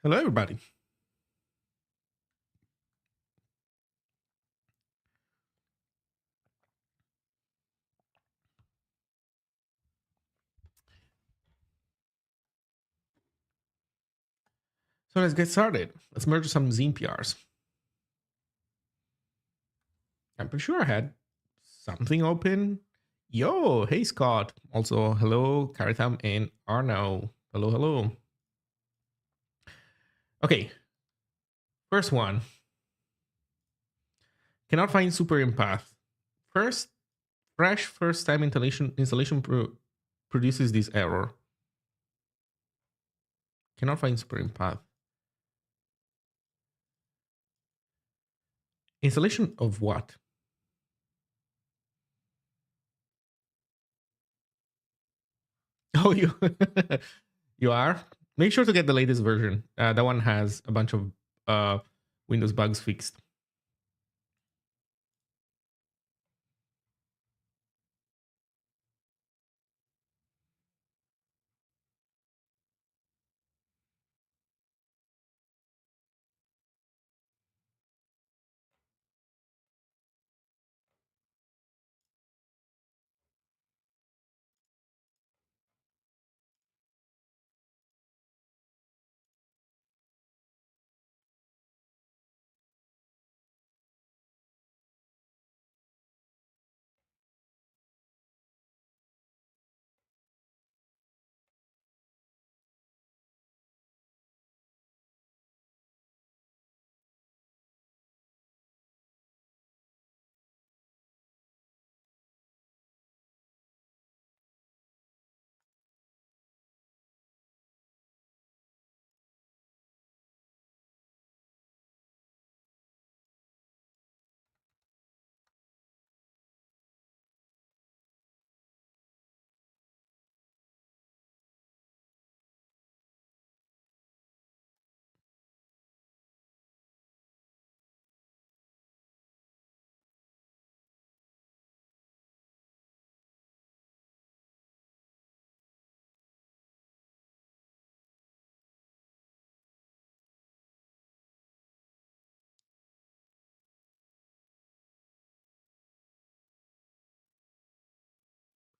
Hello, everybody. So let's get started. Let's merge some Zine PRs. I'm pretty sure I had something open. Yo, hey Scott. Also, hello, Caritam and Arno. Hello, hello. Okay, first one. Cannot find super empath. Fresh first time installation produces this error. Cannot find super empath. Installation of what? Oh, you you are. Make sure to get the latest version. That one has a bunch of Windows bugs fixed.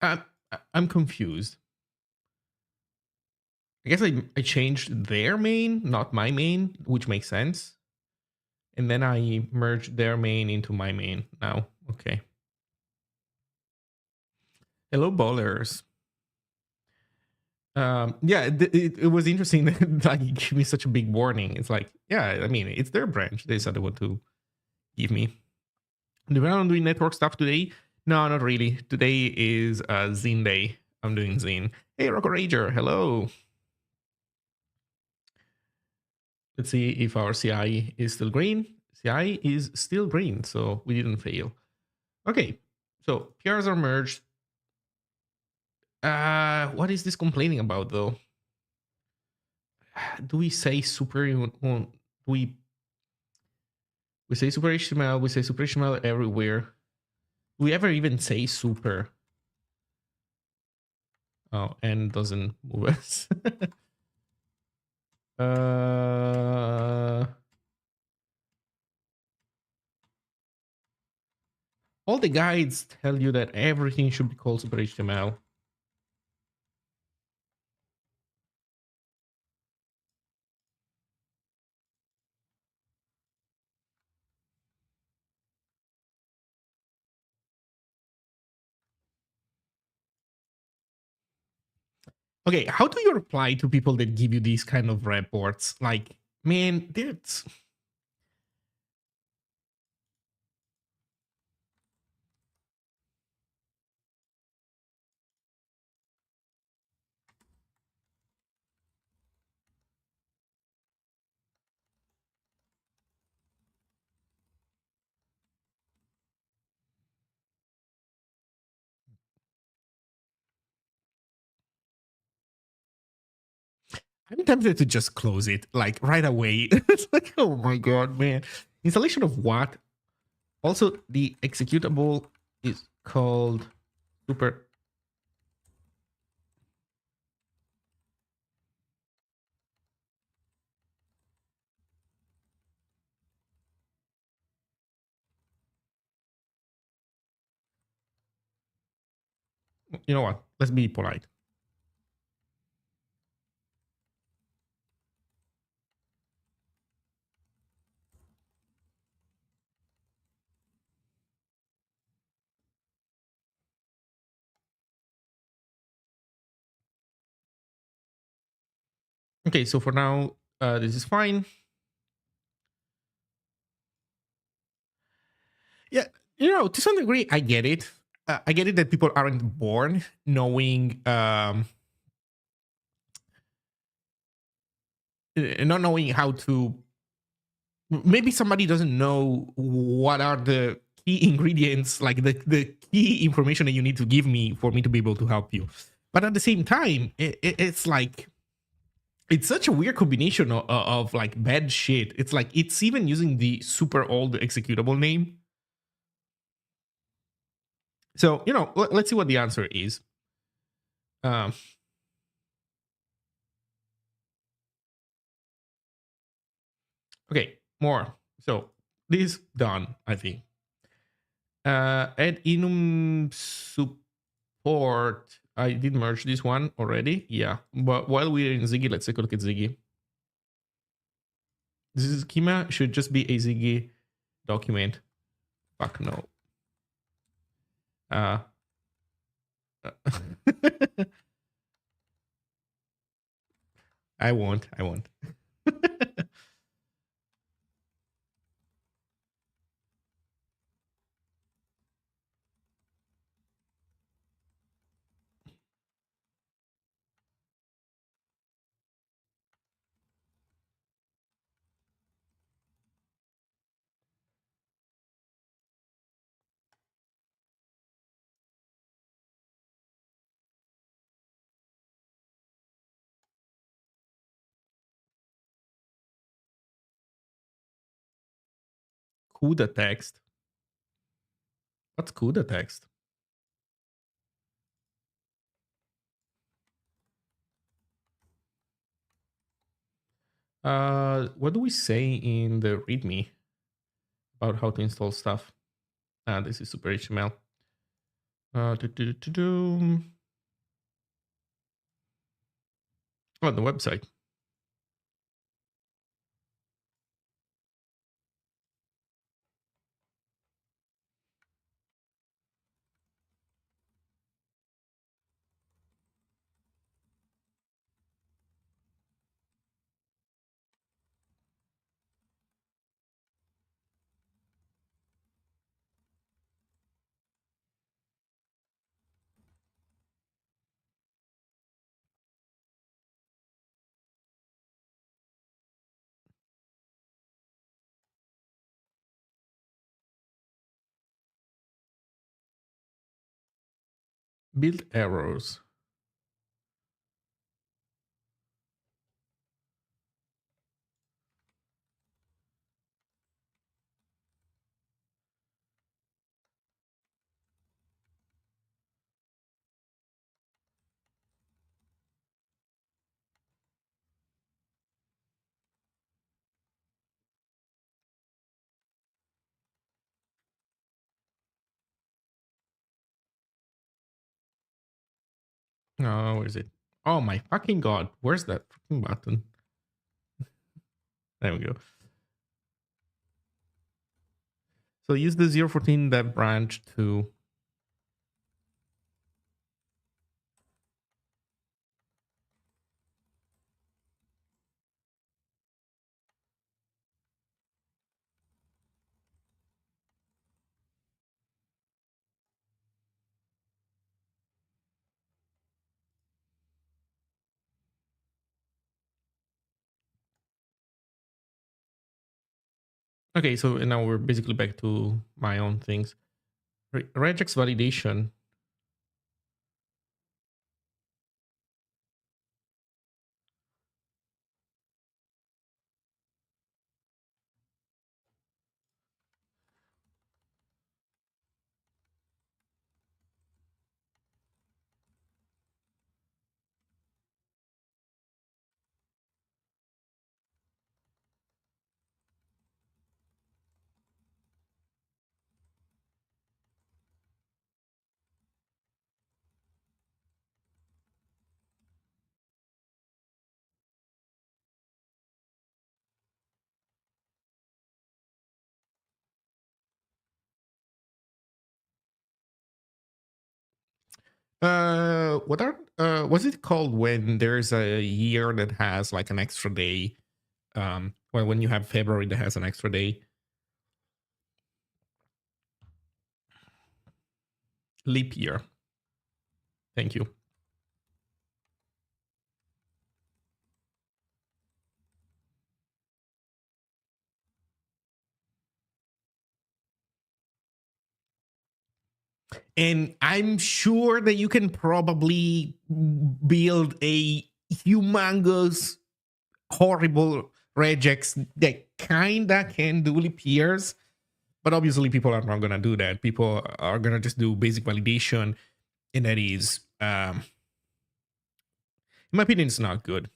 Uh, I'm confused. I guess I changed their main, not my main, which makes sense. And then I merged their main into my main now. Okay. Hello, bowlers. Yeah, it was interesting that like, it gave me such a big warning. It's like, yeah, I mean, it's their branch. They said they want to give me. Do we want to do network stuff today? No, not really. Today is Zine day. I'm doing Zine. Hey, Rocker Rager. Hello. Let's see if our CI is still green. CI is still green, so we didn't fail. Okay, so PRs are merged. What is this complaining about though? Do we say super? We say super HTML. We say super HTML everywhere. Do we ever even say super? Oh, and doesn't move us. All the guides tell you that everything should be called super HTML. Okay, how do you reply to people that give you these kind of reports? Like, man, that's I'm tempted to just close it like right away. It's like, oh my god, man. Installation of what? Also, the executable is called super. You know what? Let's be polite. Okay, so for now, this is fine. Yeah, to some degree, I get it. I get it that people aren't born knowing, not knowing how to. Maybe somebody doesn't know what are the key ingredients, like the key information that you need to give me for me to be able to help you. But at the same time, it's like it's such a weird combination of like bad shit. It's like it's even using the super old executable name. So let's see what the answer is. Um, okay, more. So this done, I think. Add enum support. I did merge this one already. Yeah, but while we're in Ziggy, let's take a look at Ziggy. This schema should just be a Ziggy document. Fuck no. Uh, I won't. I won't. CUDA text. What's CUDA text? What do we say in the README about how to install stuff? This is SuperHTML. Oh, the website. Build errors. Oh, where is it? Oh my fucking god! Where's that fucking button? There we go. So use the 014 dev branch to. Okay, so now we're basically back to my own things. Regex validation. What are what's it called when there's a year that has like an extra day? Well, when you have February that has an extra day, leap year. Thank you. And I'm sure that you can probably build a humongous, horrible regex that kinda can do leap years. But obviously, people are not gonna do that. People are gonna just do basic validation, and that is, in my opinion, it's not good.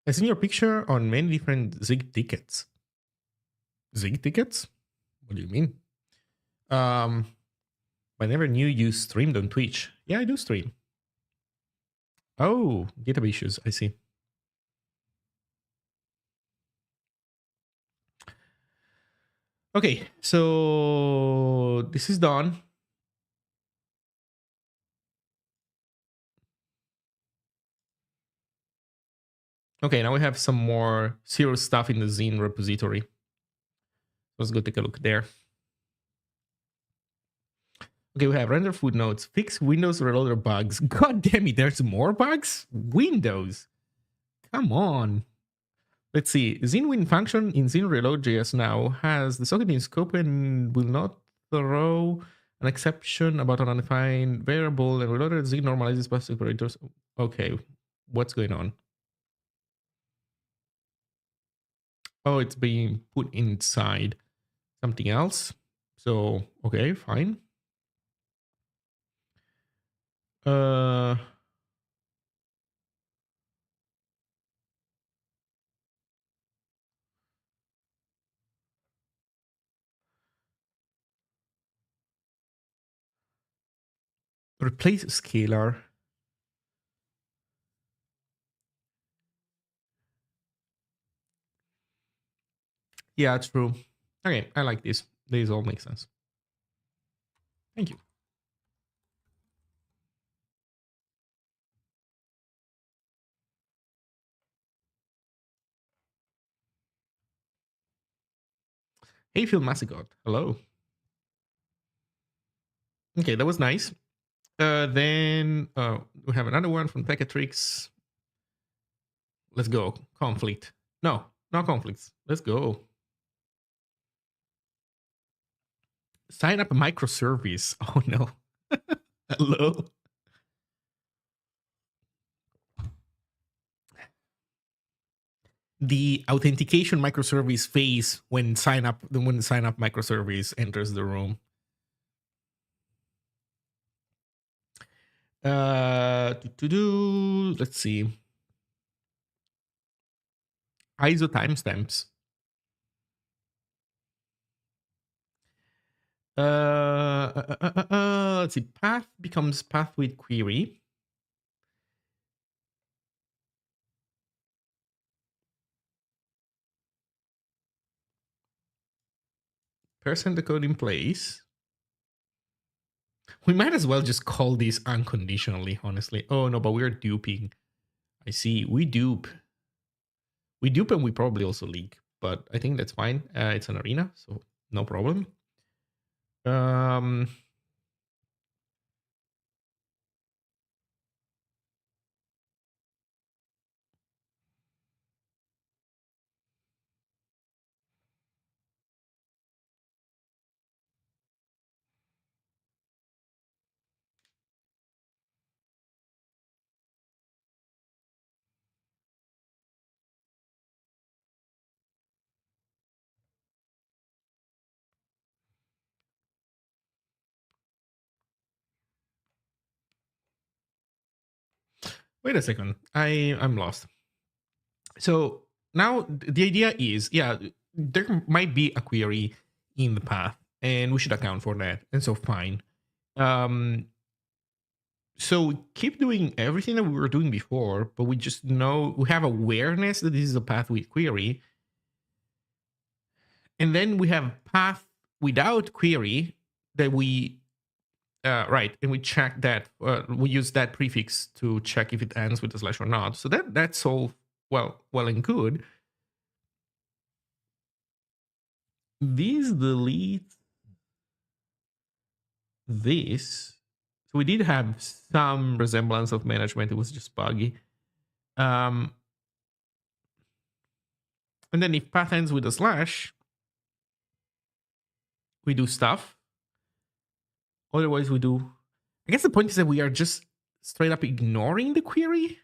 I seen your picture on many different Zig tickets. Zig tickets? What do you mean? Um, I never knew you streamed on Twitch. Yeah, I do stream. Oh, GitHub issues. I see. Okay, so this is done. Okay, now we have some more serious stuff in the Zine repository. Let's go take a look there. Okay, we have render footnotes, fix Windows reloader bugs. God damn it, there's more bugs? Windows. Come on. Let's see. Zine win function in Zine reload.js now has the socket in scope and will not throw an exception about an undefined variable and reloader. Zine normalizes bus operators. Okay, what's going on? Oh, it's being put inside something else. So, okay, fine. Uh, replace scalar. Yeah, true. Okay, I like this. These all make sense. Thank you. Hey, Phil Massigot. Hello. Okay, that was nice. Then we have another one from Techatrix. Let's go. Conflict. No, not conflicts. Let's go. Sign up a microservice. Oh no. Hello. The authentication microservice phase when the sign up microservice enters the room. Let's see. ISO timestamps. Let's see. Path becomes path with query. Percent the code in place. We might as well just call this unconditionally, honestly. Oh no, but we're duping. I see. We dupe. We dupe and we probably also leak, but I think that's fine. It's an arena, so no problem. Um, Wait a second. I'm lost. So now the idea is, yeah, there might be a query in the path, and we should account for that. And so fine. So keep doing everything that we were doing before, but we just know we have awareness that this is a path with query. And then we have path without query that we right, and we check that we use that prefix to check if it ends with a slash or not. So that's all well and good. This deletes this. So we did have some resemblance of management. It was just buggy. And then if path ends with a slash, we do stuff. Otherwise, we do. I guess the point is that we are just straight up ignoring the query.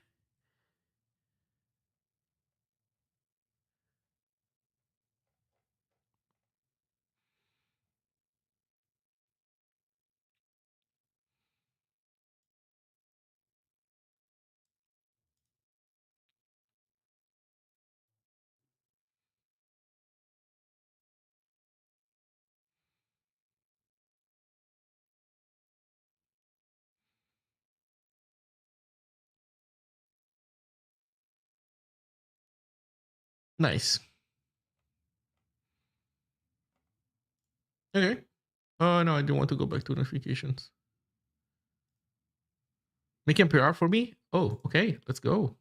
Nice. Okay. Oh no, I don't want to go back to notifications. Make NPR for me? Oh, okay. Let's go.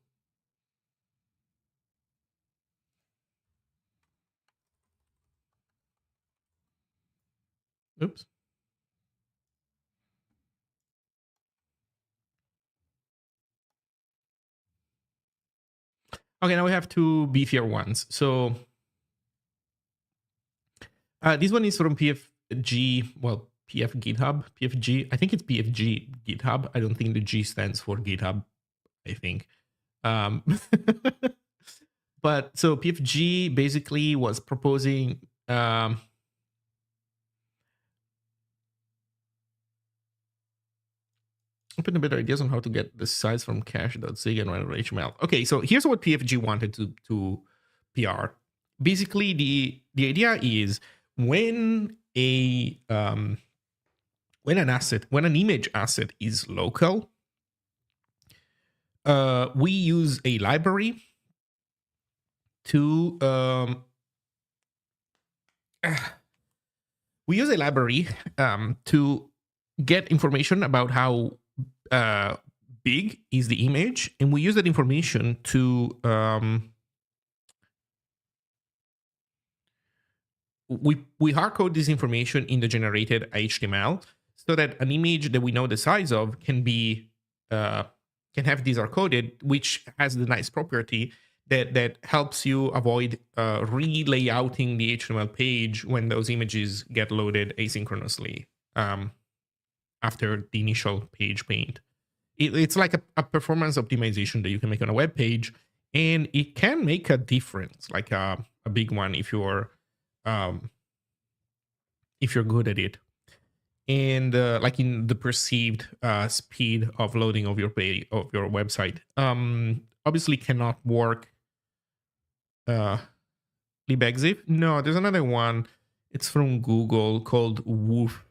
Oops. Okay, now we have two beefier ones. So this one is from PFG, well, PF GitHub, PFG. I think it's PFG GitHub. I don't think the G stands for GitHub, I think. But so PFG basically was proposing open a better ideas on how to get the size from cache.zig and run HTML. Okay, so here's what PFG wanted to PR. Basically, the idea is when an image asset is local, we use a library to to get information about how big is the image, and we use that information to we hard code this information in the generated HTML so that an image that we know the size of can be can have these are coded, which has the nice property that helps you avoid re-layouting the HTML page when those images get loaded asynchronously after the initial page paint. It's like a performance optimization that you can make on a web page, and it can make a difference, like a big one if you're good at it, and like in the perceived speed of loading of your page of your website. Obviously cannot work libexif. No, there's another one. It's from Google called Woof,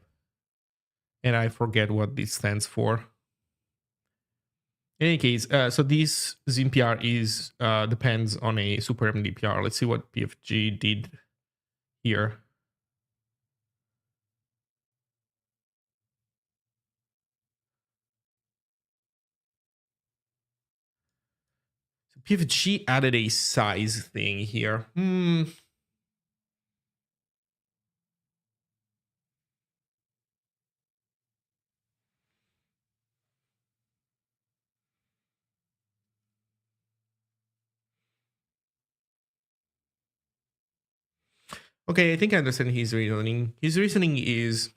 and I forget what this stands for. In any case, so this Zine PR is depends on a SuperMD PR. Let's see what PFG did here. So PFG added a size thing here. Okay, I think I understand his reasoning. His reasoning is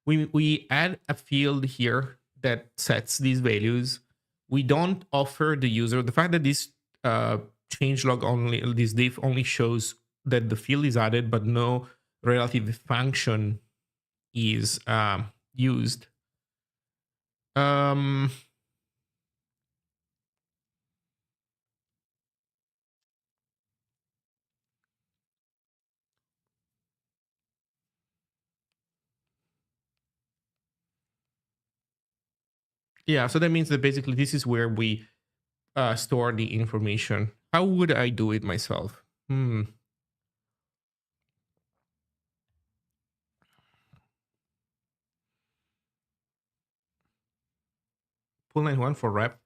we add a field here that sets these values. We don't offer the user the fact that this changelog only, this diff only shows that the field is added, but no relative function is used. Yeah, so that means that basically this is where we store the information. How would I do it myself? Pull 91 for rep.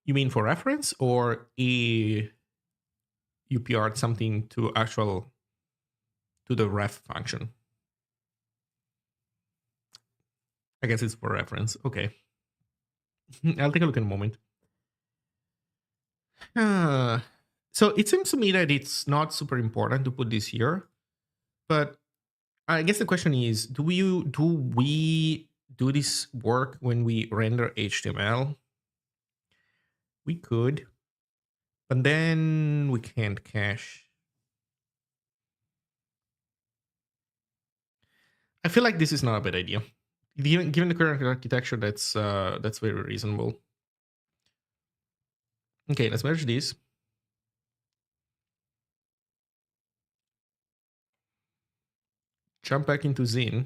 You mean for reference or a UPR something to actual to the ref function? I guess it's for reference. Okay. I'll take a look in a moment. So it seems to me that it's not super important to put this here, but I guess the question is, do we do this work when we render HTML? We could, but then we can't cache. I feel like this is not a bad idea. Given the current architecture, that's very reasonable. Okay, let's merge this. Jump back into Zine.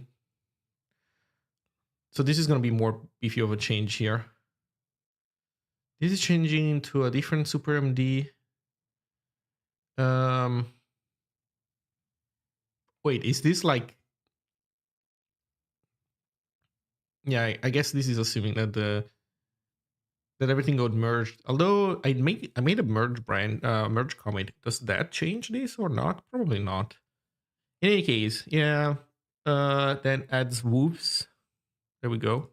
So this is going to be more beefy of a change here. This is changing into a different SuperMD. Wait, is this like? Yeah, I guess this is assuming that that everything got merged. Although I made a merge commit. Does that change this or not? Probably not. In any case, yeah. Then adds woofs. There we go.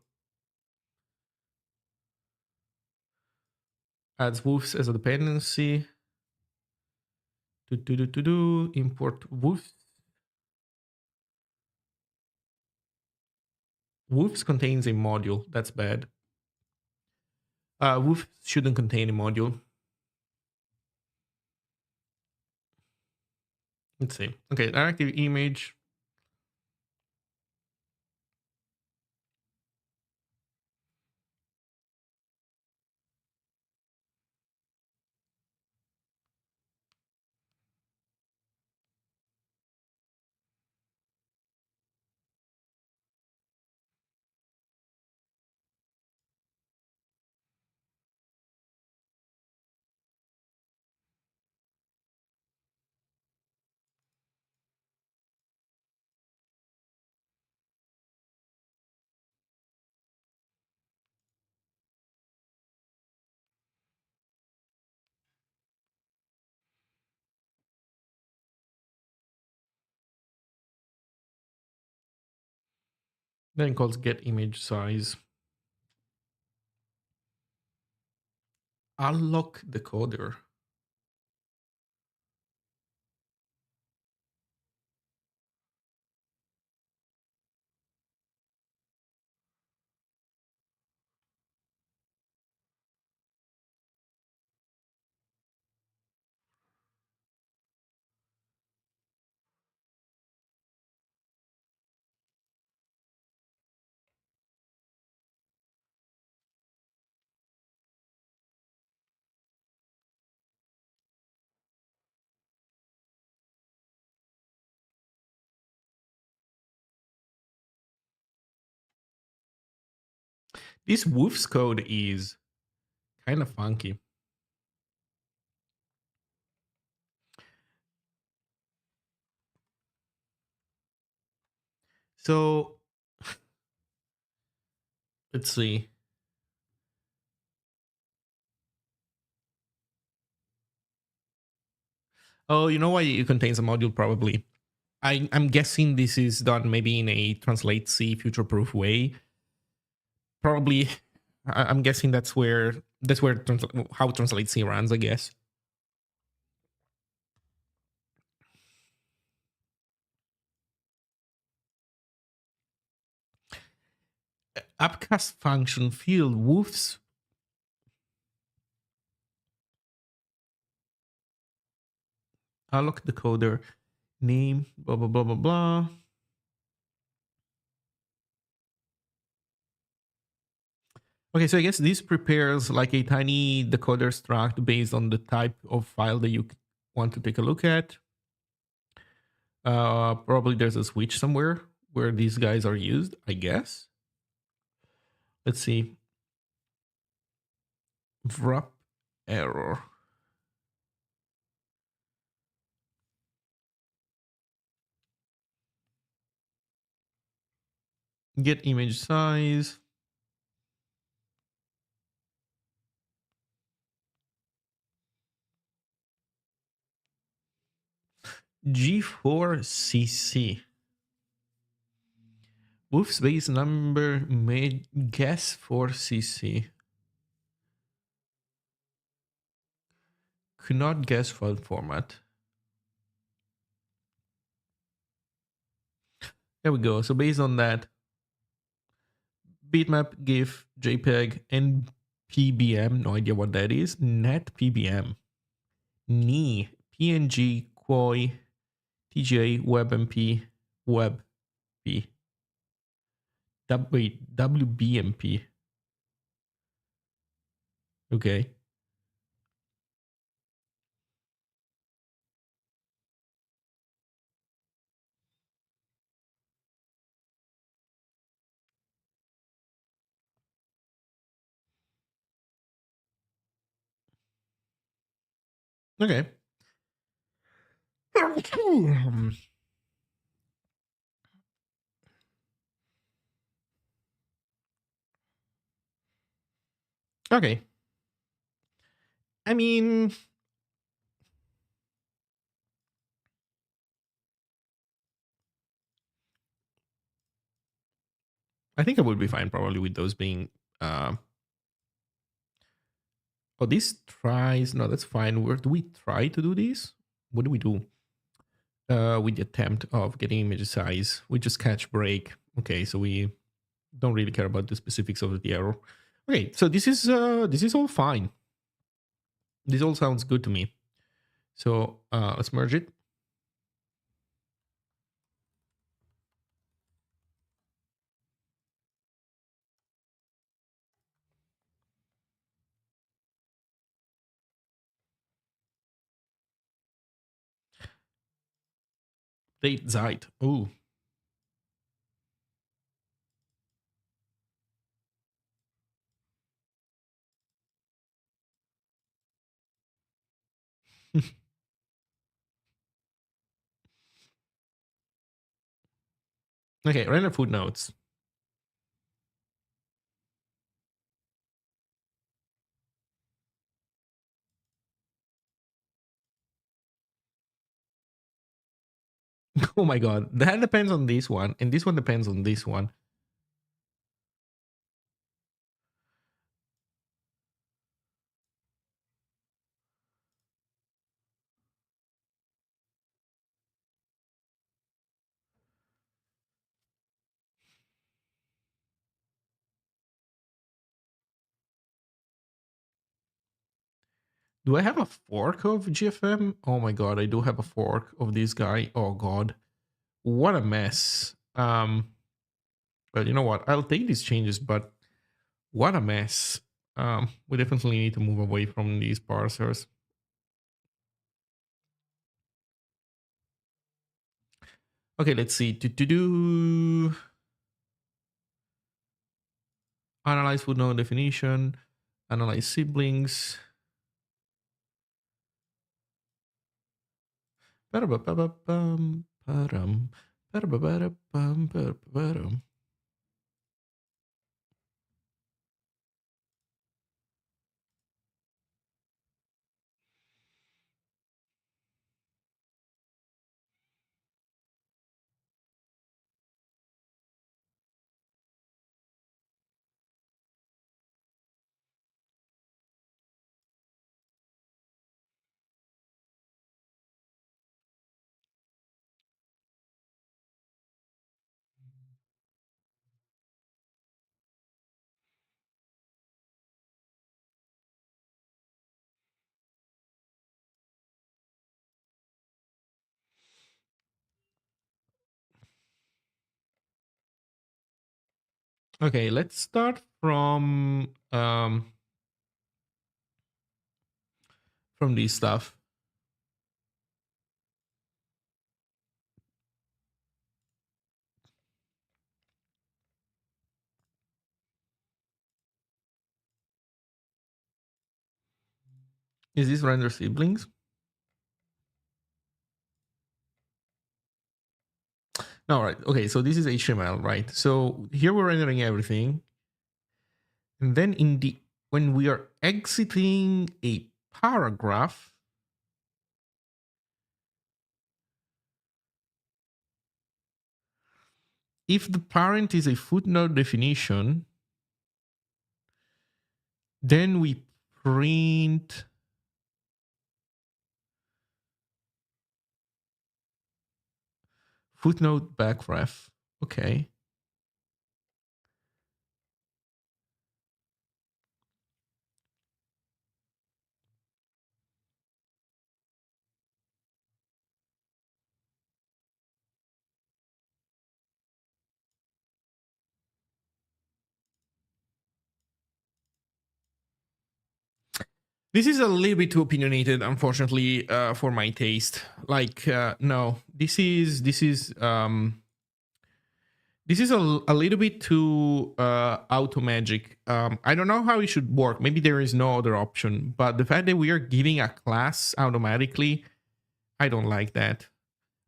Adds woofs as a dependency. Import woofs. Woofs contains a module. That's bad. Woofs shouldn't contain a module. Let's see. Okay, directive image. Then it calls get image size. Unlock decoder. This woofs code is kind of funky. So let's see. Oh, you know why it contains a module? Probably. I'm guessing this is done maybe in a translate C future-proof way. Probably, I'm guessing that's where how translate C runs. I guess. Upcast function field woofs. Unlock decoder name. Blah blah blah blah blah. Okay, so I guess this prepares like a tiny decoder struct based on the type of file that you want to take a look at. Probably there's a switch somewhere where these guys are used, I guess. Let's see. Wrap error. Get image size. G4CC. Wolf space number made guess for CC. Could not guess file format. There we go. So based on that, bitmap, GIF, JPEG, and PBM. No idea what that is. Net PBM. Ni, PNG, Koi, TGA, WebMP, WebP. Wait, WBMP. Okay. Okay. Okay. I mean, I think I would be fine probably with those being. Oh, this tries. No, that's fine. Where do we try to do this? What do we do? With the attempt of getting image size, we just catch break. Okay, so we don't really care about the specifics of the error. Okay, so this is all fine. This all sounds good to me. So let's merge it. Date Zeit. Ooh. Okay, random footnotes. Oh my god, that depends on this one, and this one depends on this one. Do I have a fork of GFM? Oh my god, I do have a fork of this guy. Oh god, what a mess. But you know what? I'll take these changes, but what a mess. We definitely need to move away from these parsers. Okay, let's see. Analyze footnote definition. Analyze siblings. Okay, let's start from this stuff. Is this render siblings? No, right. Okay, so this is HTML, right? So here we're rendering everything. And then when we are exiting a paragraph, if the parent is a footnote definition, then we print footnote backref. Okay. This is a little bit too opinionated, unfortunately, for my taste. Like, no, this is a little bit too auto magic. I don't know how it should work. Maybe there is no other option, but the fact that we are giving a class automatically, I don't like that.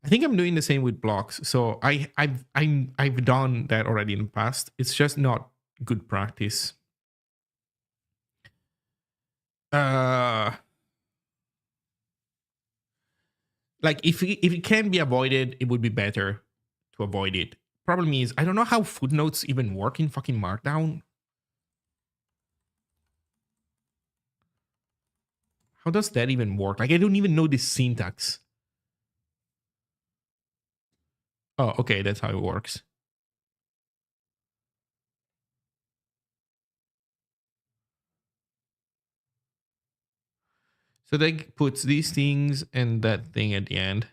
I think I'm doing the same with blocks. So I've done that already in the past. It's just not good practice. Like if it can be avoided, it would be better to avoid it. Problem is, I don't know how footnotes even work in fucking Markdown. How does that even work? Like I don't even know the syntax. Oh, okay, that's how it works. So that puts these things and that thing at the end.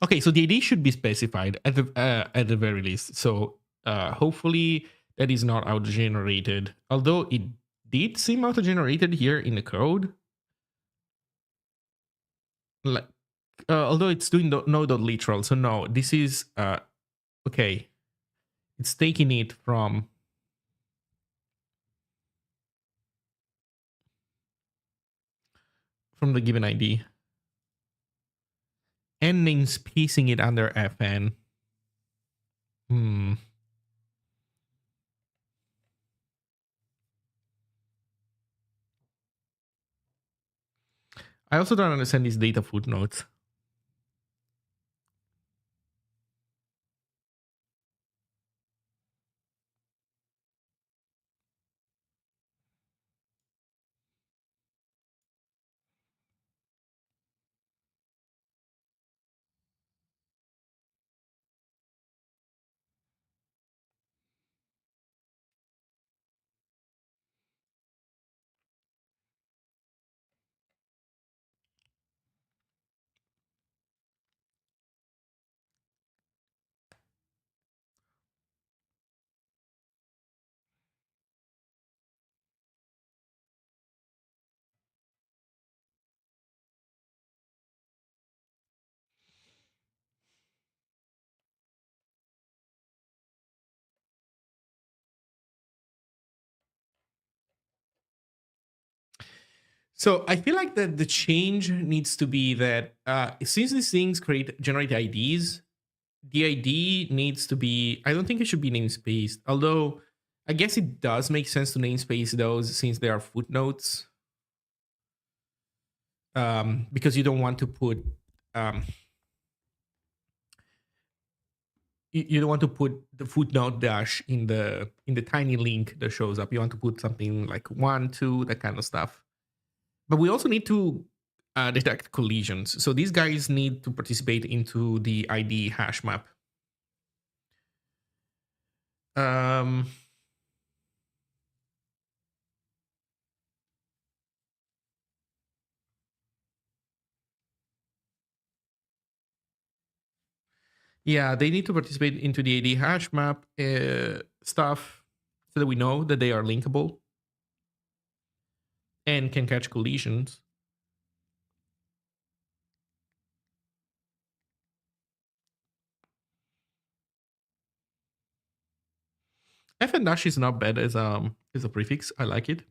Okay, so the ID should be specified at the very least. So hopefully that is not auto-generated. Although it did seem auto-generated here in the code. Like, although it's doing no.literal. So no, this is okay. It's taking it from the given ID and namespacing it under FN. I also don't understand these data footnotes. So I feel like that the change needs to be that since these things generate IDs, the ID needs to be. I don't think it should be namespaced. Although I guess it does make sense to namespace those since they are footnotes. Because you don't want to put you don't want to put the footnote dash in the tiny link that shows up. You want to put something like 1, 2, that kind of stuff. But we also need to detect collisions. So these guys need to participate into the ID hash map. Yeah, they need to participate into the ID hash map stuff so that we know that they are linkable and can catch collisions. F and dash is not bad as a prefix. I like it.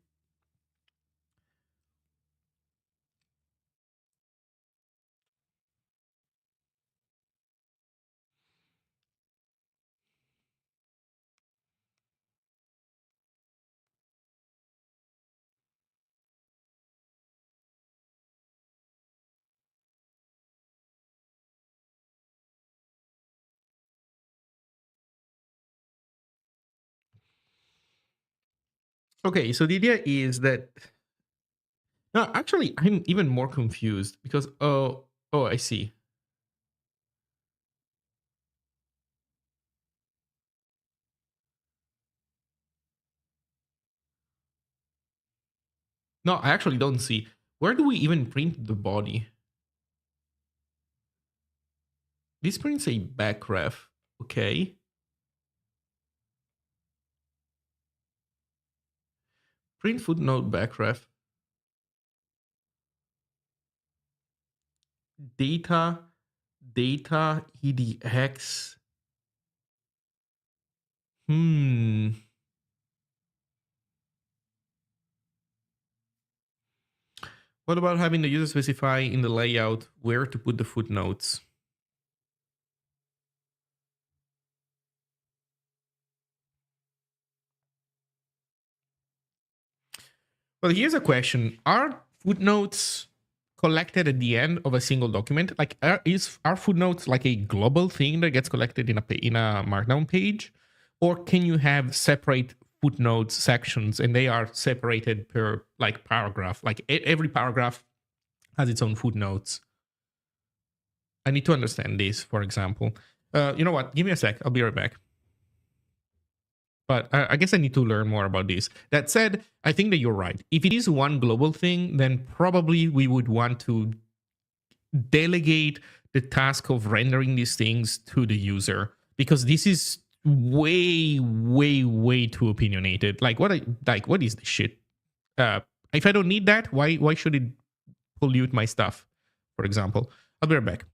Okay, so the idea is that no, actually, I'm even more confused because oh, I see. No, I actually don't see. Where do we even print the body? This prints a backref. Okay. Print footnote backref. Data edx. What about having the user specify in the layout where to put the footnotes? Well, here's a question. Are footnotes collected at the end of a single document? Like, are footnotes like a global thing that gets collected in a markdown page? Or can you have separate footnotes sections and they are separated per like paragraph? Like every paragraph has its own footnotes. I need to understand this, for example. You know what? Give me a sec. I'll be right back. But I guess I need to learn more about this. That said, I think that you're right. If it is one global thing, then probably we would want to delegate the task of rendering these things to the user, because this is way too opinionated. Like what is this shit? If I don't need that, why should it pollute my stuff? For example, I'll be right back.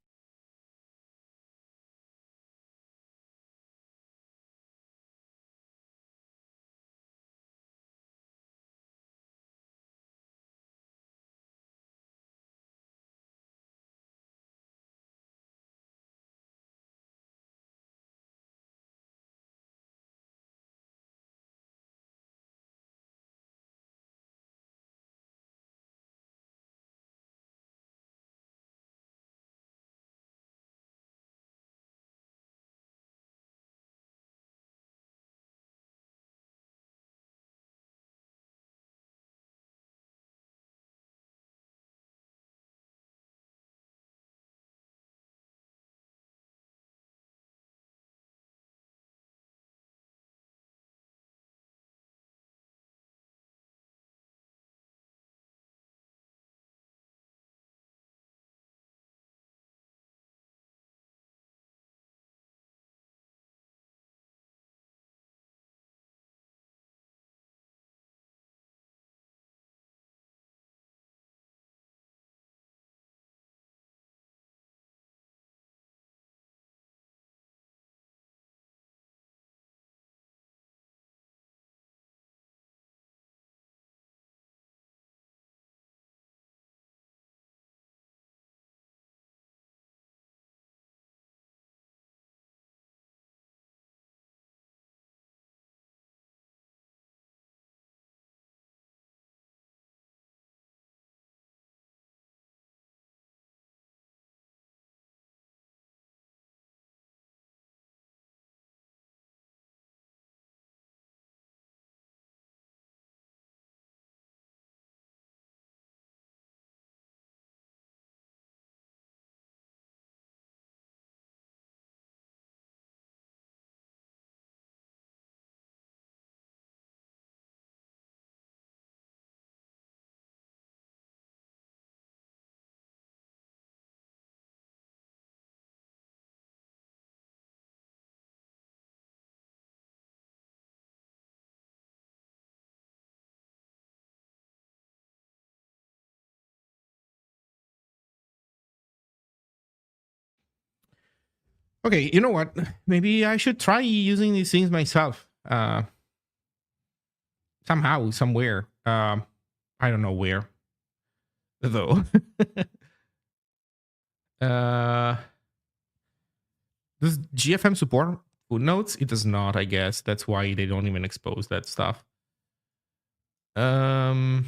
Okay, you know what? Maybe I should try using these things myself. somehow, somewhere. I don't know where though. uh, does GFM support footnotes? It does not, I guess. That's why they don't even expose that stuff. Um,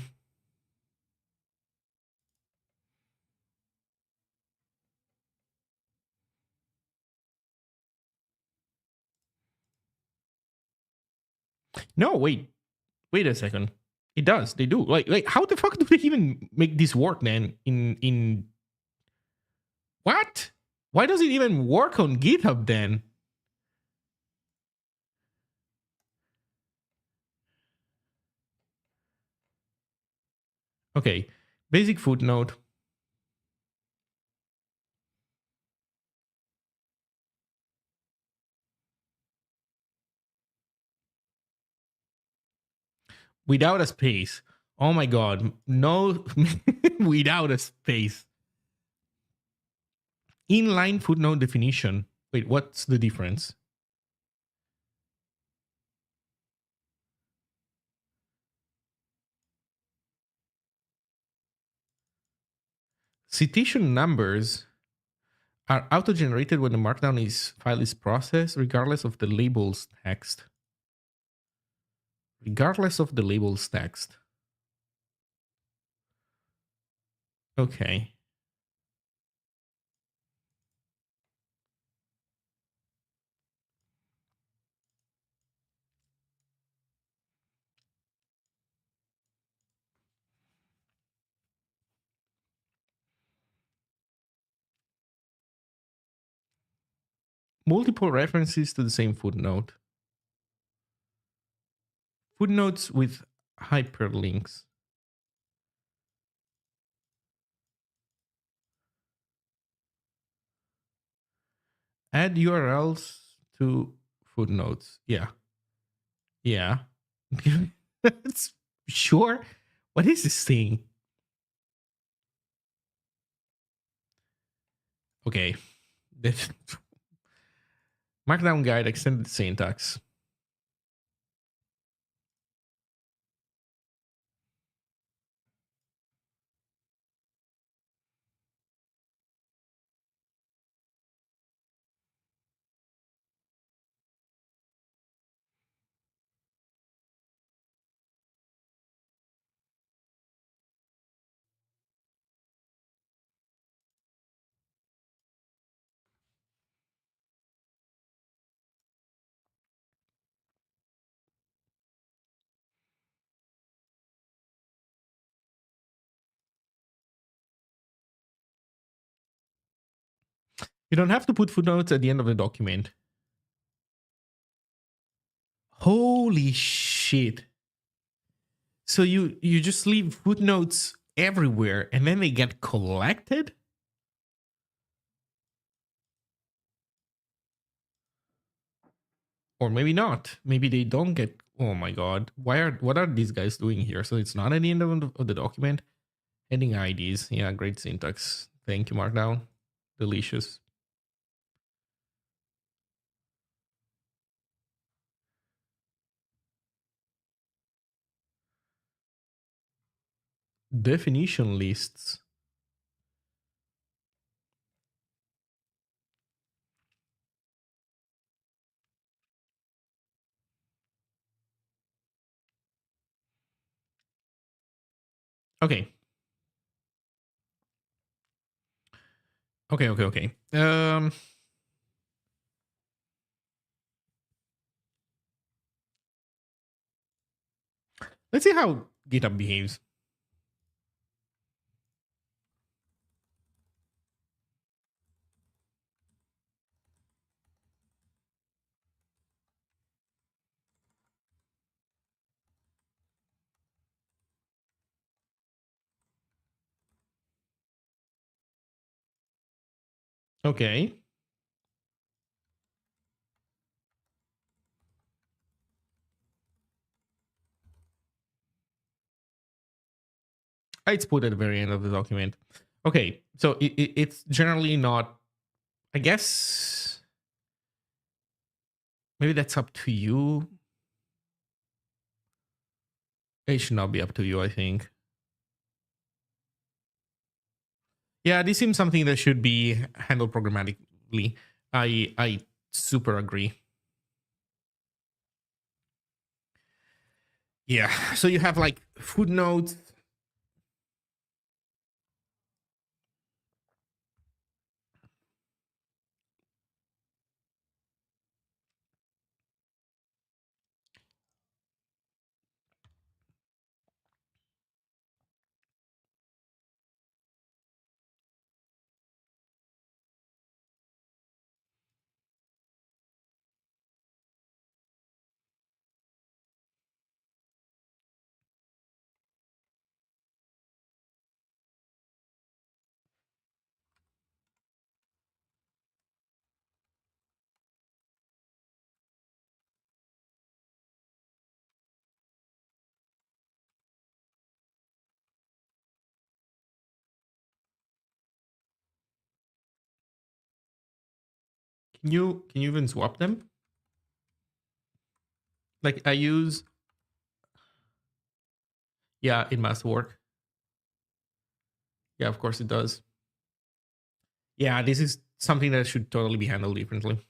no, wait a second. It does. They do. Like how the fuck do they even make this work, man? In what? Why does it even work on GitHub then? Okay, basic footnote. Without a space. Oh my god. No, without a space. Inline footnote definition. Wait, what's the difference? Citation numbers are auto-generated when the markdown file is processed, regardless of the label's text. Regardless of the label's text. Okay. Multiple references to the same footnote. Footnotes with hyperlinks. Add URLs to footnotes. Yeah. Yeah. Sure. What is this thing? Okay. Markdown guide, extended syntax. You don't have to put footnotes at the end of the document. Holy shit. So you just leave footnotes everywhere and then they get collected? Or maybe not. Maybe they don't get. Oh my god. What are these guys doing here? So it's not at the end of the document. Heading IDs. Yeah, great syntax. Thank you, Markdown. Delicious. Definition lists. Okay. Okay. Let's see how GitHub behaves. Okay. It's put at the very end of the document. Okay, so it's generally not. I guess maybe that's up to you. It should not be up to you, I think. Yeah, this seems something that should be handled programmatically. I super agree. Yeah. So you have like footnotes. Can you even swap them? Like I use. Yeah, it must work. Yeah, of course it does. Yeah, this is something that should totally be handled differently.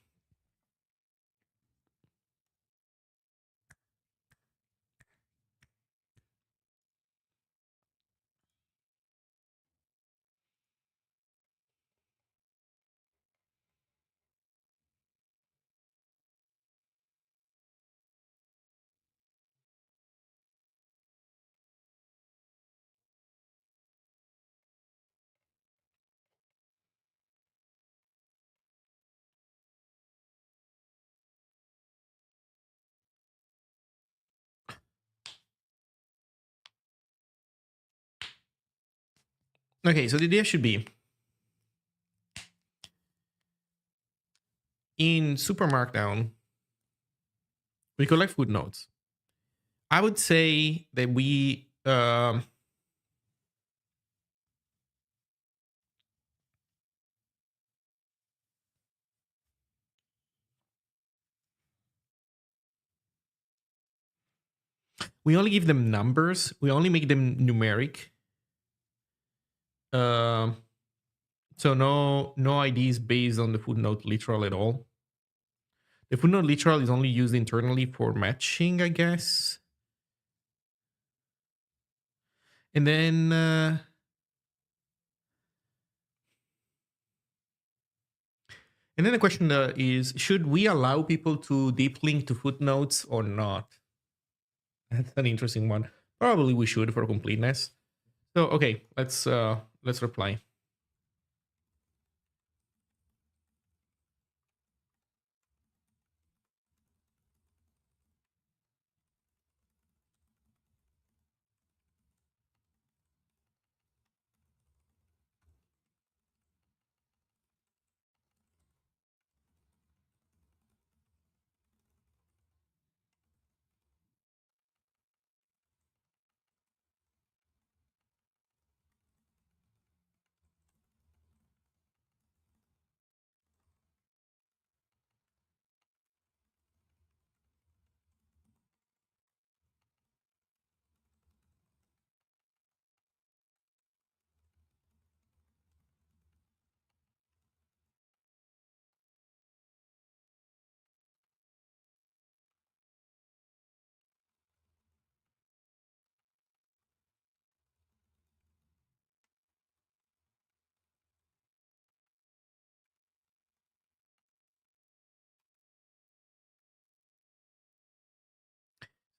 Okay, so the idea should be in Super Markdown, we collect footnotes. I would say that we only give them numbers. We only make them numeric. Um, so no IDs based on the footnote literal at all. The footnote literal is only used internally for matching, I guess. And then the question is, should we allow people to deep link to footnotes or not? That's an interesting one. Probably we should for completeness. So okay, let's reply.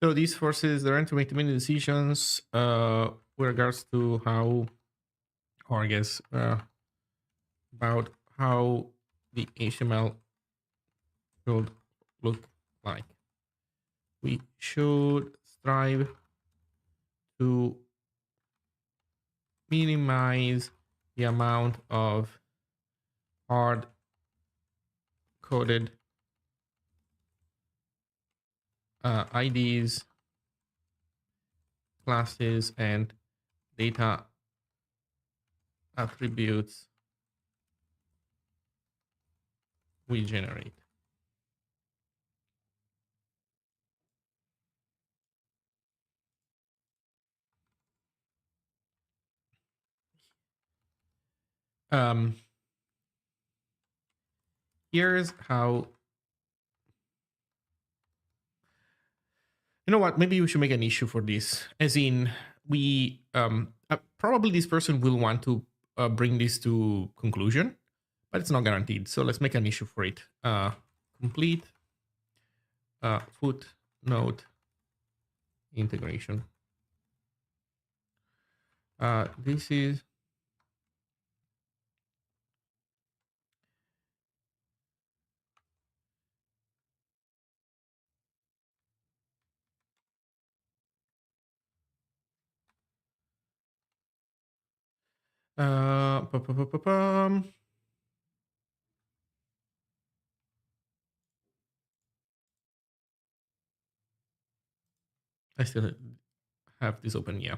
So these forces the rent to make too many decisions with regards to how, or I guess about how the HTML should look like. We should strive to minimize the amount of hard coded IDs, classes, and data attributes we generate. Um, here's how. You know what? Maybe we should make an issue for this. As in, we probably this person will want to bring this to conclusion, but it's not guaranteed. So let's make an issue for it. Complete footnote integration. This is I still have this open. Yeah.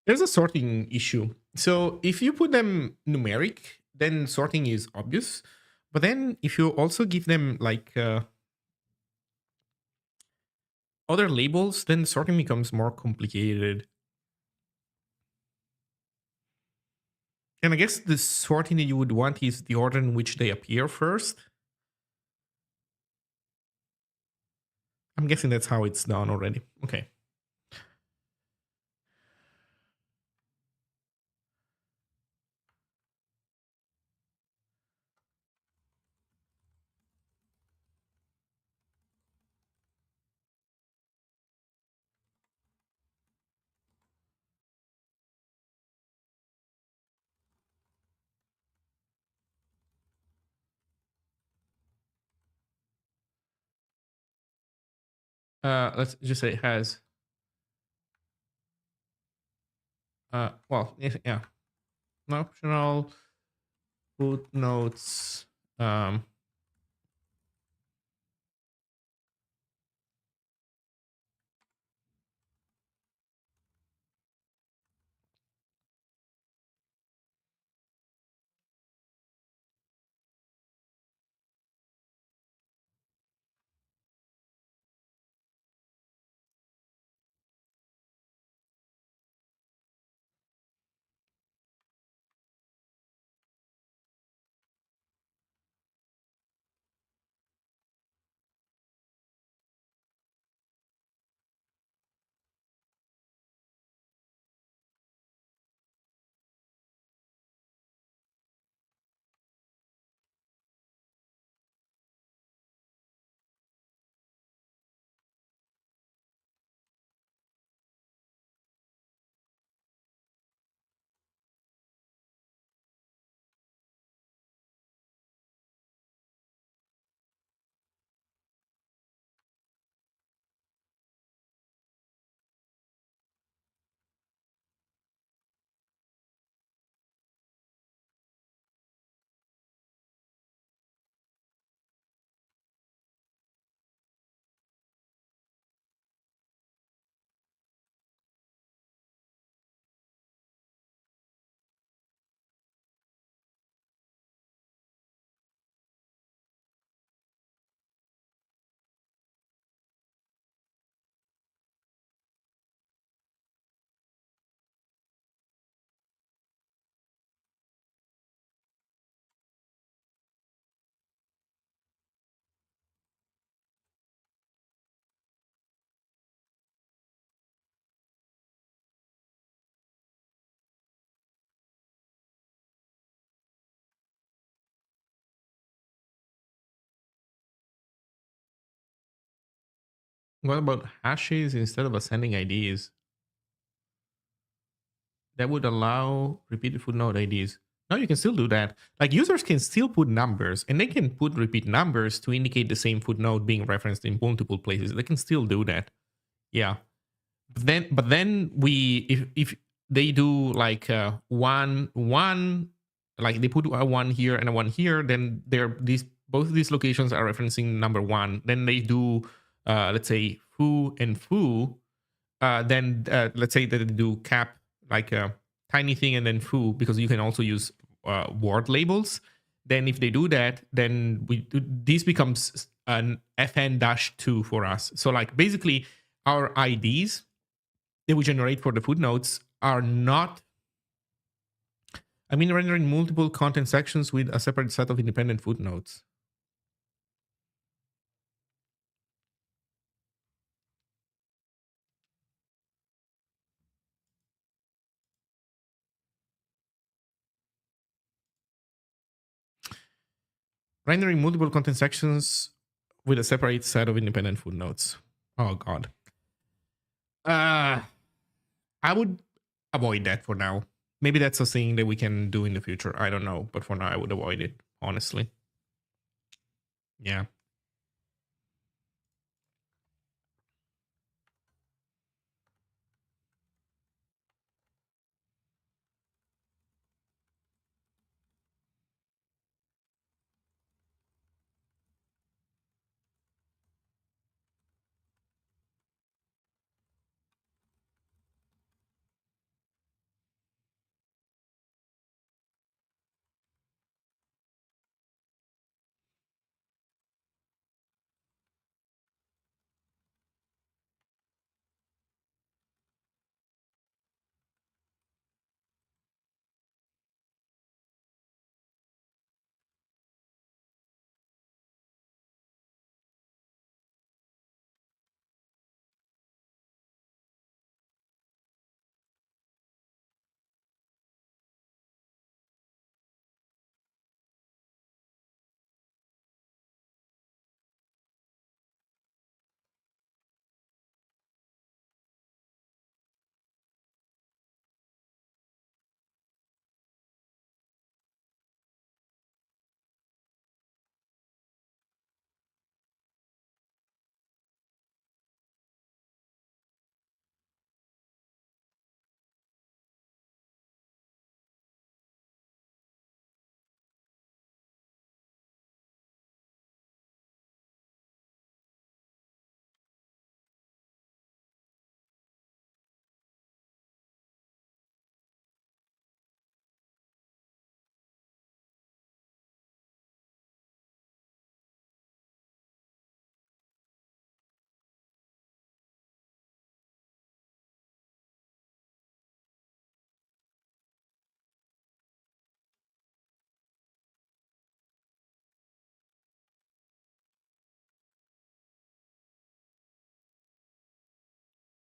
There's a sorting issue. So if you put them numeric, then sorting is obvious. But then if you also give them like other labels, then sorting becomes more complicated. And I guess the sorting that you would want is the order in which they appear first. I'm guessing that's how it's done already. Okay. Let's just say it has well, yeah, optional footnotes. What about hashes instead of ascending IDs? That would allow repeated footnote IDs. No, you can still do that. Like users can still put numbers and they can put repeat numbers to indicate the same footnote being referenced in multiple places. They can still do that. Yeah. But then if they do like one like they put a one here and a one here, then they're these both of these locations are referencing number one. Then they do let's say foo and foo, then let's say that they do cap like a tiny thing and then foo, because you can also use word labels. Then if they do that, then this becomes an fn-2 for us. So like basically our IDs that we generate for the footnotes are not, I mean, rendering multiple content sections with a separate set of independent footnotes. Rendering multiple content sections with a separate set of independent footnotes. Oh god. I would avoid that for now. Maybe that's a thing that we can do in the future. I don't know, but for now I would avoid it, honestly. Yeah.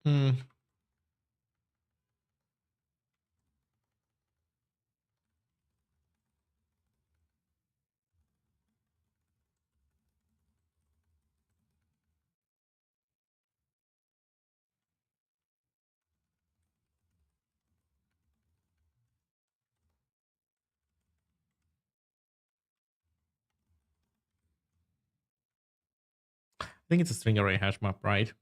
Hmm. I think it's a string array hash map, right?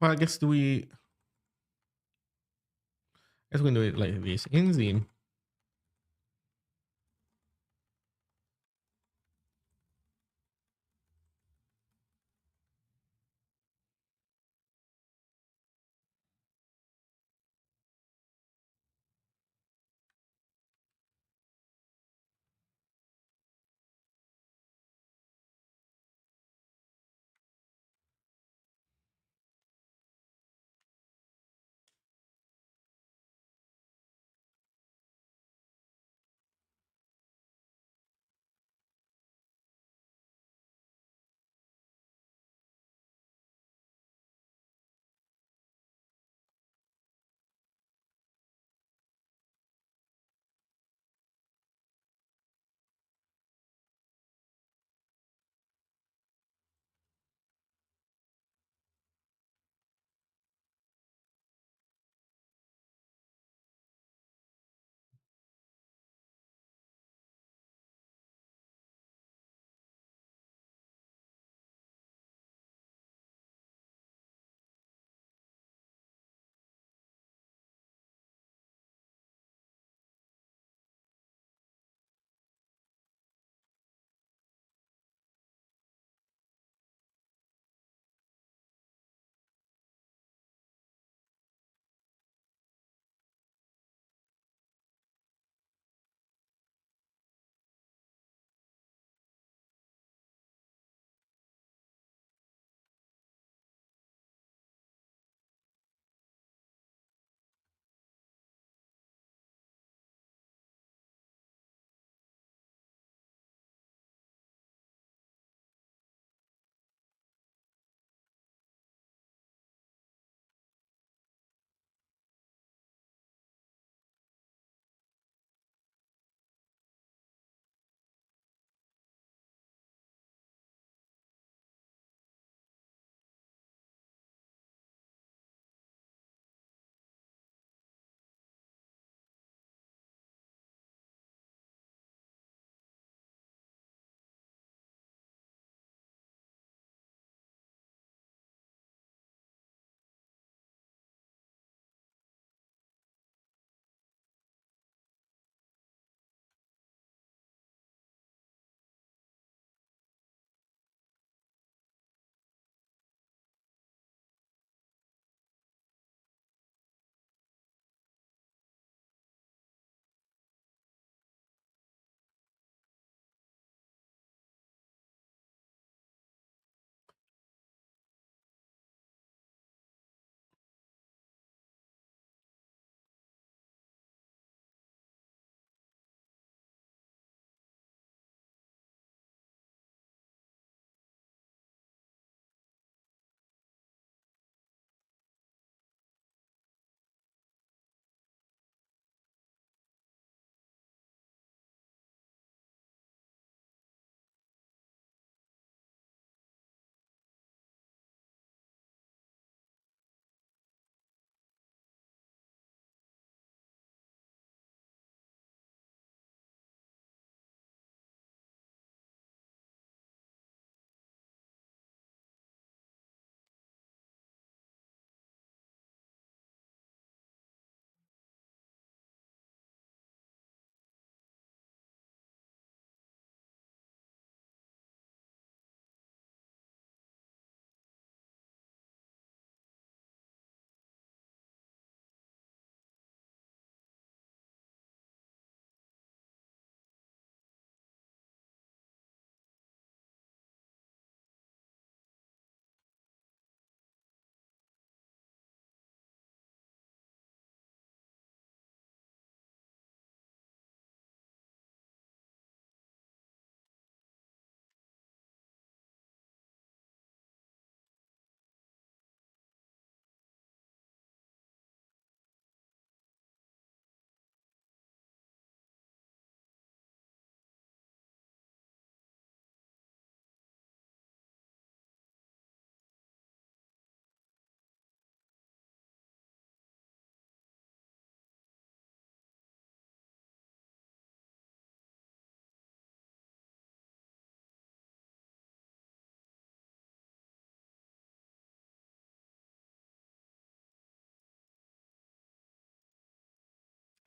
Well, I guess we can do it like this in Zine.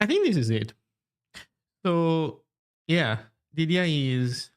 I think this is it. So yeah, the idea is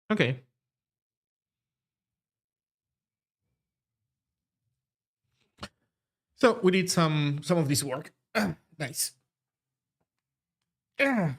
okay. So we did some of this work. Nice. Yeah.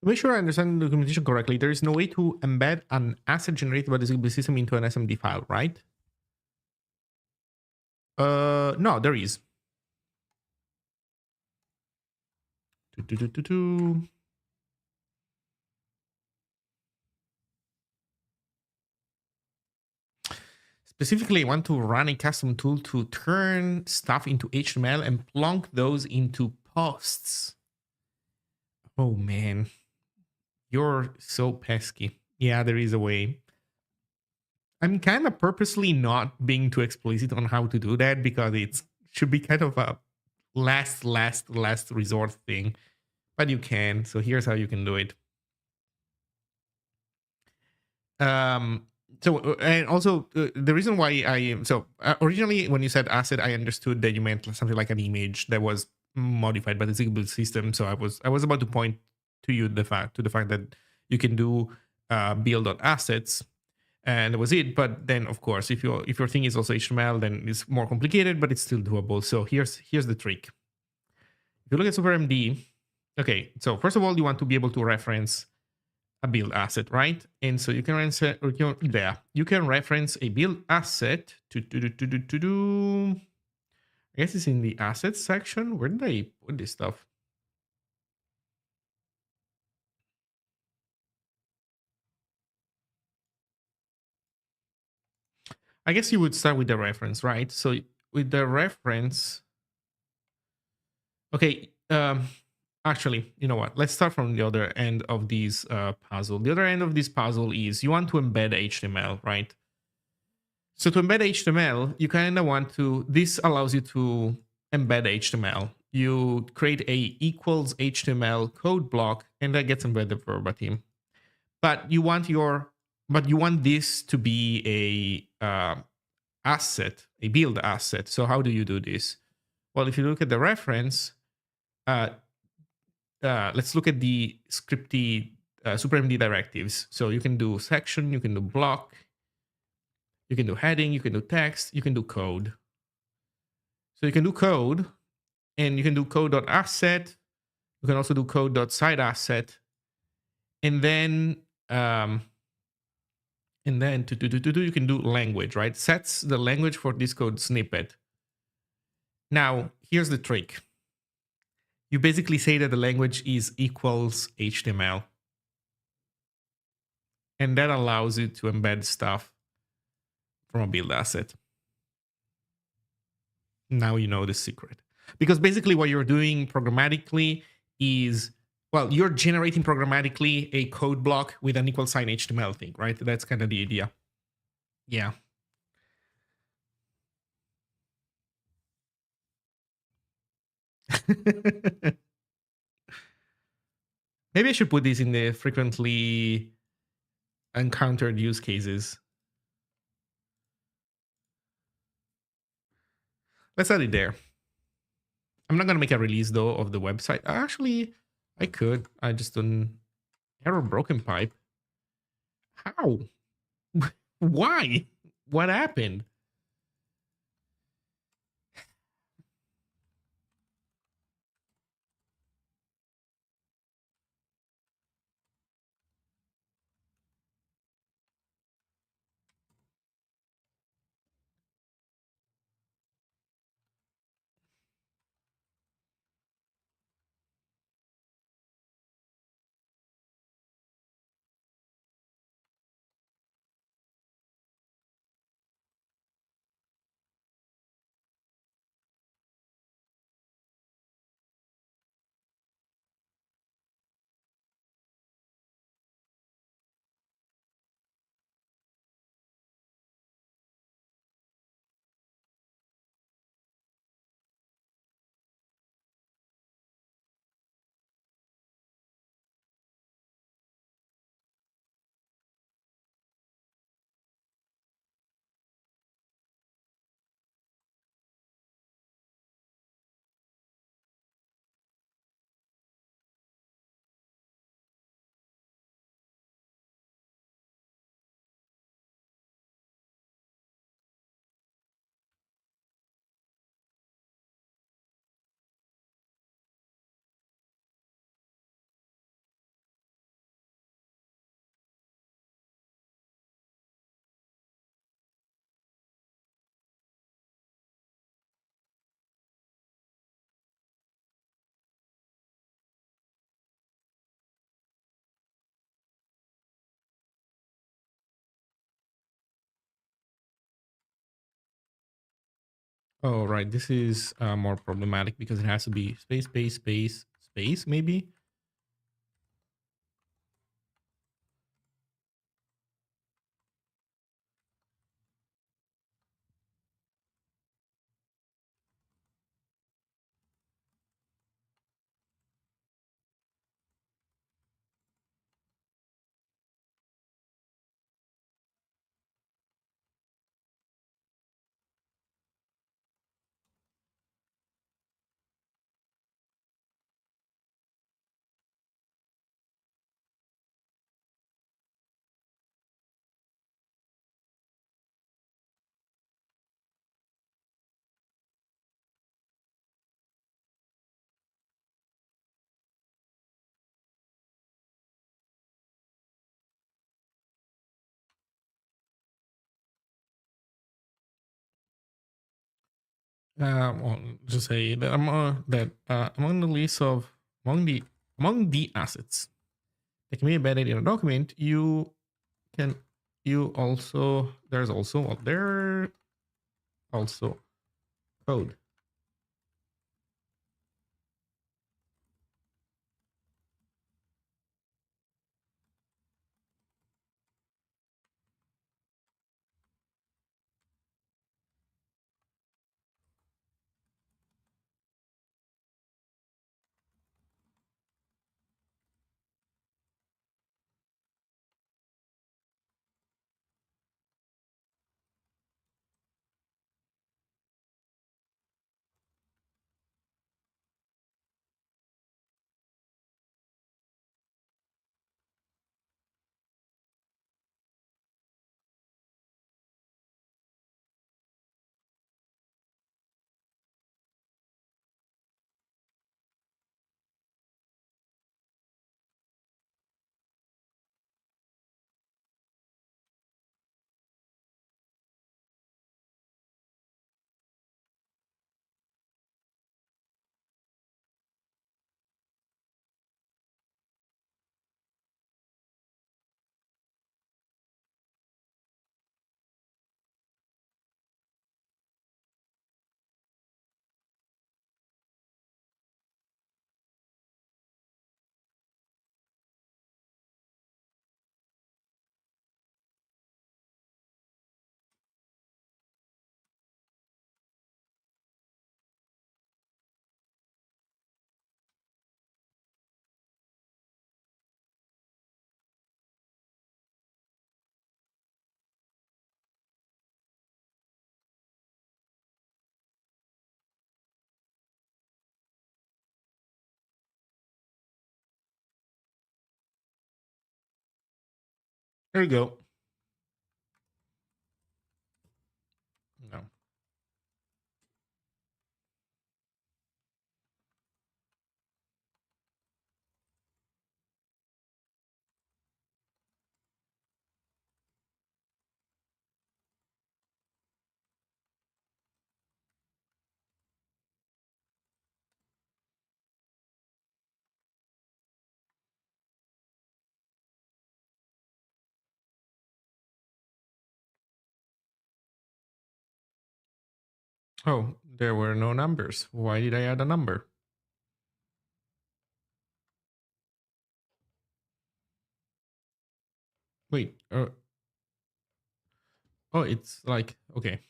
To make sure I understand the documentation correctly, there is no way to embed an asset generated by the Ziggy system into an SMD file, right? No, there is. Do-do-do-do-do. Specifically, I want to run a custom tool to turn stuff into HTML and plonk those into posts. Oh man, you're so pesky. Yeah, there is a way. I'm kind of purposely not being too explicit on how to do that because it should be kind of a last resort thing, but you can. So here's how you can do it. And also the reason why originally when you said asset, I understood that you meant something like an image that was modified by the Ziggy system. So I was about to point to you the fact that you can do build.assets, and that was it. But then of course if your thing is also HTML, then it's more complicated, but it's still doable. So here's the trick. If you look at SuperMD, okay, so first of all you want to be able to reference a build asset, right? And so you can reference a build asset to I guess it's in the assets section. Where did I put this stuff? I guess you would start with the reference, right? So with the reference, okay. Actually, you know what? Let's start from the other end of this puzzle. The other end of this puzzle is you want to embed HTML, right? So to embed HTML, you kind of want to, this allows you to embed HTML. You create a equals HTML code block, and that gets embedded verbatim. But you want this to be a asset, a build asset. So how do you do this? Well, if you look at the reference, let's look at the scripty SuperMD directives. So you can do section, you can do block, you can do heading, you can do text, you can do code. So you can do code, and you can do code.asset. You can also do code.sideAsset. And then you can do language, right? Sets the language for this code snippet. Now, here's the trick. You basically say that the language is equals HTML. And that allows you to embed stuff from a build asset. Now you know the secret. Because basically what you're doing programmatically is, well, you're generating programmatically a code block with an equal sign HTML thing, right? That's kind of the idea. Yeah. Maybe I should put these in the frequently encountered use cases. Let's add it there. I'm not going to make a release, though, of the website. Actually, I could. I just don't. Error broken pipe. How? Why? What happened? Oh, right. This is more problematic because it has to be space, space, space, space, maybe. Well, just say that among the list of among the assets that can be embedded in a document, can you also there's also well, there also code. There you go. No. Oh, there were no numbers. Why did I add a number? Wait. Oh, it's like okay.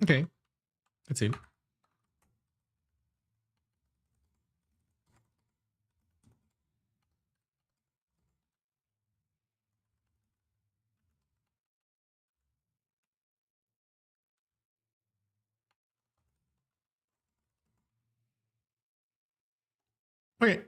Okay, that's it. Okay.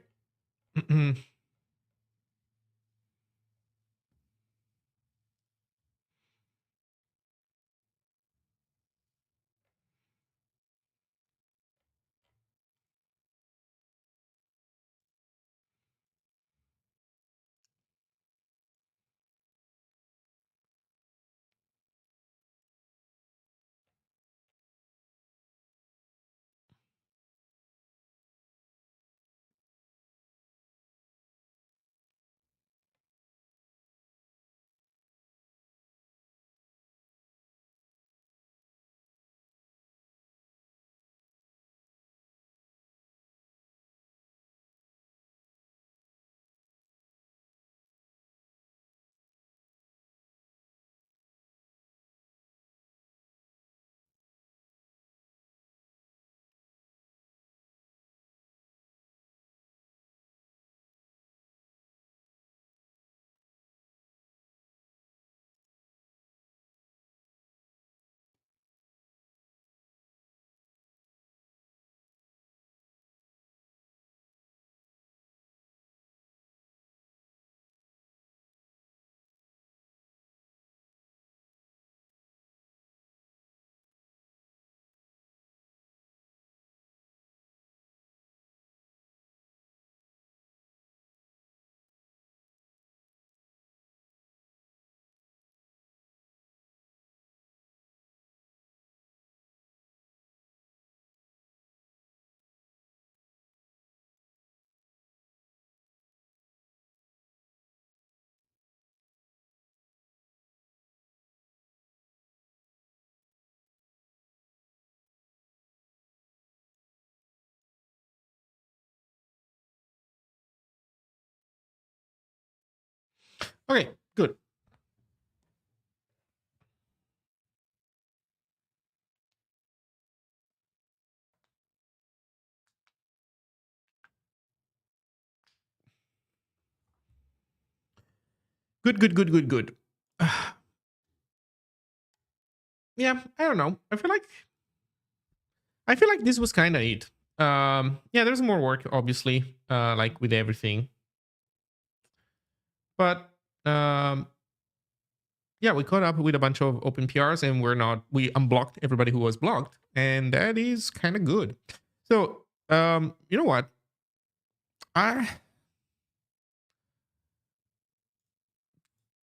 Okay, good. Good, good, good, good, good. Yeah, I don't know. I feel like this was kind of it. Yeah, there's more work, obviously, like with everything. But yeah, we caught up with a bunch of open PRs, and we unblocked everybody who was blocked, and that is kind of good. So, you know what? I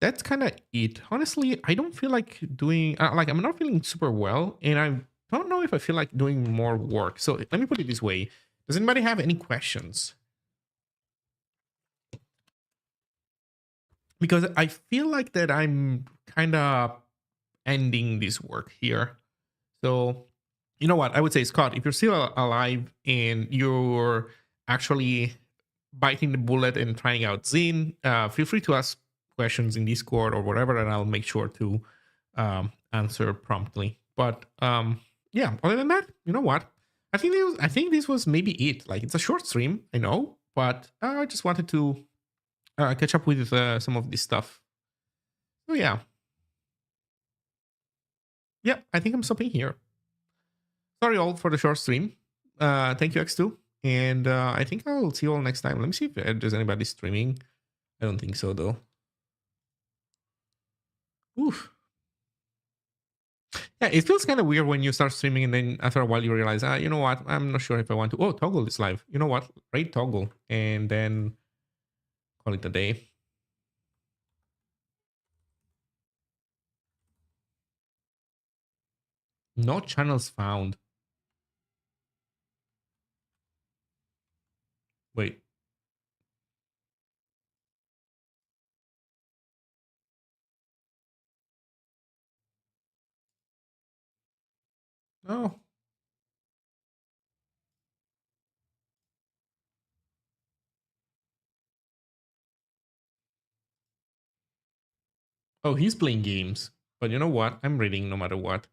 That's kind of it. Honestly, I don't feel like doing like I'm not feeling super well, and I don't know if I feel like doing more work. So let me put it this way: does anybody have any questions? Because I feel like that I'm kind of ending this work here. So you know what? I would say, Scott, if you're still alive and you're actually biting the bullet and trying out Zine, feel free to ask questions in Discord or whatever, and I'll make sure to answer promptly. But yeah, other than that, you know what? I think this was maybe it. Like, it's a short stream, I know, but I just wanted to catch up with some of this stuff. So yeah, yeah, I think I'm stopping here. Sorry all for the short stream. Thank you, X2. And I think I'll see you all next time. Let me see if there's anybody streaming. I don't think so, though. Oof. Yeah, it feels kind of weird when you start streaming and then after a while you realize, you know what? I'm not sure if I want to. Oh, Toggle is live. You know what? Rate Toggle and then call it a day. No channels found. Wait. Oh. Oh, he's playing games. But you know what? I'm reading no matter what.